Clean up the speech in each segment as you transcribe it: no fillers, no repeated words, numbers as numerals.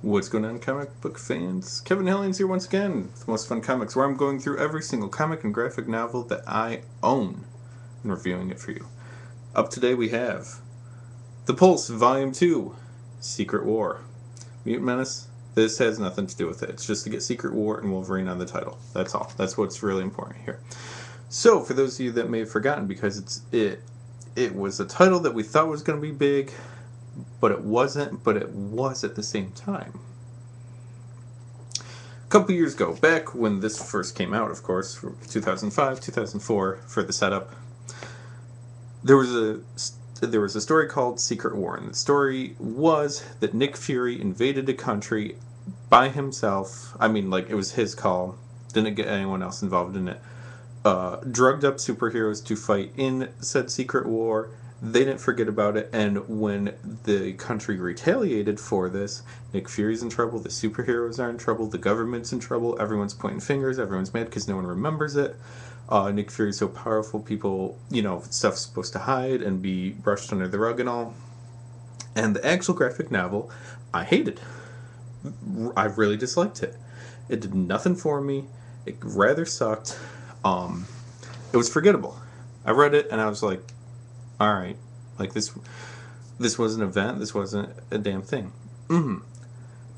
What's going on, comic book fans? Kevin Hellions here once again with Most Fun Comics, where I'm going through every single comic and graphic novel that I own and reviewing it for you. Up today we have The Pulse, Volume 2, Secret War. Mutant Menace, this has nothing to do with it. It's just to get Secret War and Wolverine on the title. That's all. That's what's really important here. So, for those of you that may have forgotten, because it was a title that we thought was going to be big, but it wasn't, but it was at the same time. A couple years ago, back when this first came out, of course, 2005, 2004, for the setup, there was a story called Secret War, and the story was that Nick Fury invaded a country by himself. I mean, like, it was his call, didn't get anyone else involved in it. Drugged up superheroes to fight in said secret war. They didn't forget about it, and when the country retaliated for this, Nick Fury's in trouble, the superheroes are in trouble, the government's in trouble, everyone's pointing fingers, everyone's mad because no one remembers it. Nick Fury's so powerful, people, stuff's supposed to hide and be brushed under the rug and all. And the actual graphic novel, I hated. I really disliked it. It did nothing for me. It rather sucked. It was forgettable. I read it and I was like, all right, like this was an event. This wasn't a damn thing. It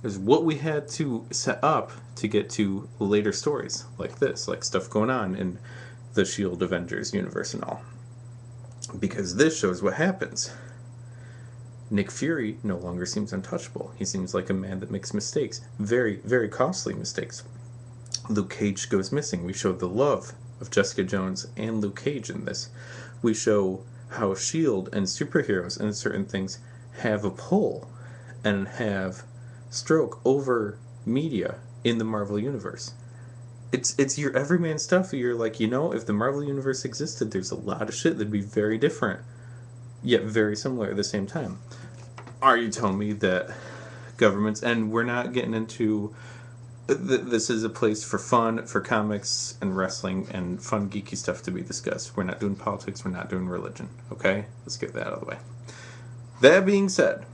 was what we had to set up to get to later stories like this, like stuff going on in the S.H.I.E.L.D. Avengers universe and all. Because this shows what happens. Nick Fury no longer seems untouchable. He seems like a man that makes mistakes. Very, very costly mistakes. Luke Cage goes missing. We show the love of Jessica Jones and Luke Cage in this. We show how S.H.I.E.L.D. and superheroes and certain things have a pull and have stroke over media in the Marvel Universe. It's your everyman stuff. You're like, if the Marvel Universe existed, there's a lot of shit that'd be very different, yet very similar at the same time. Are you telling me that governments, and we're not getting into... This is a place for fun, for comics and wrestling and fun geeky stuff to be discussed. We're not doing politics, we're not doing religion, okay? Let's get that out of the way. That being said,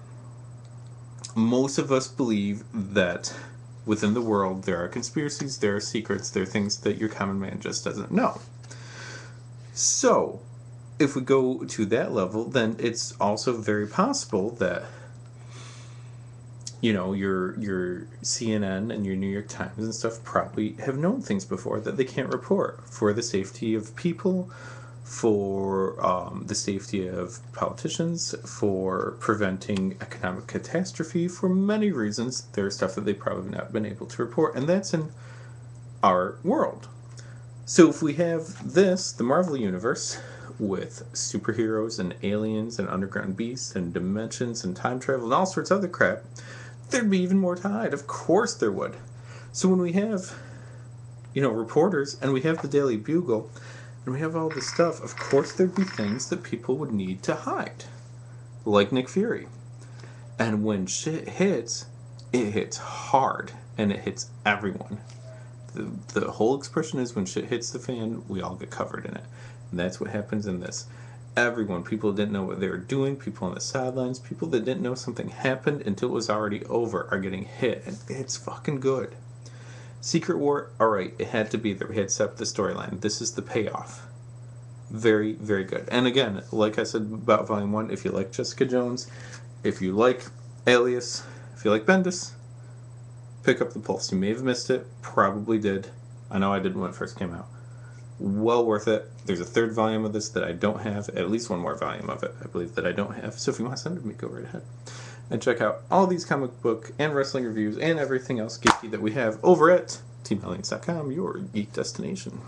most of us believe that within the world there are conspiracies, there are secrets, there are things that your common man just doesn't know. So, if we go to that level, then it's also very possible that your CNN and your New York Times and stuff probably have known things before that they can't report for the safety of people, for the safety of politicians, for preventing economic catastrophe, for many reasons. There's stuff that they've probably not been able to report, and that's in our world. So if we have this, the Marvel Universe, with superheroes and aliens and underground beasts and dimensions and time travel and all sorts of other crap, there'd be even more to hide. Of course there would. So when we have, reporters, and we have the Daily Bugle, and we have all this stuff, of course there'd be things that people would need to hide. Like Nick Fury. And when shit hits, it hits hard. And it hits everyone. The whole expression is when shit hits the fan, we all get covered in it. And that's what happens in this. Everyone, people didn't know what they were doing, people on the sidelines, people that didn't know something happened until it was already over are getting hit, and it's fucking good. Secret War, alright, it had to be there. We had set up the storyline. This is the payoff. Very, very good. And again, like I said about Volume 1, if you like Jessica Jones, if you like Alias, if you like Bendis, pick up The Pulse. You may have missed it, probably did. I know I did when it first came out. Well worth it. There's a third volume of this that I don't have, at least one more volume of it, I believe, that I don't have. So if you want to send it to me, go right ahead. And check out all these comic book and wrestling reviews and everything else geeky that we have over at teamhellions.com, your geek destination.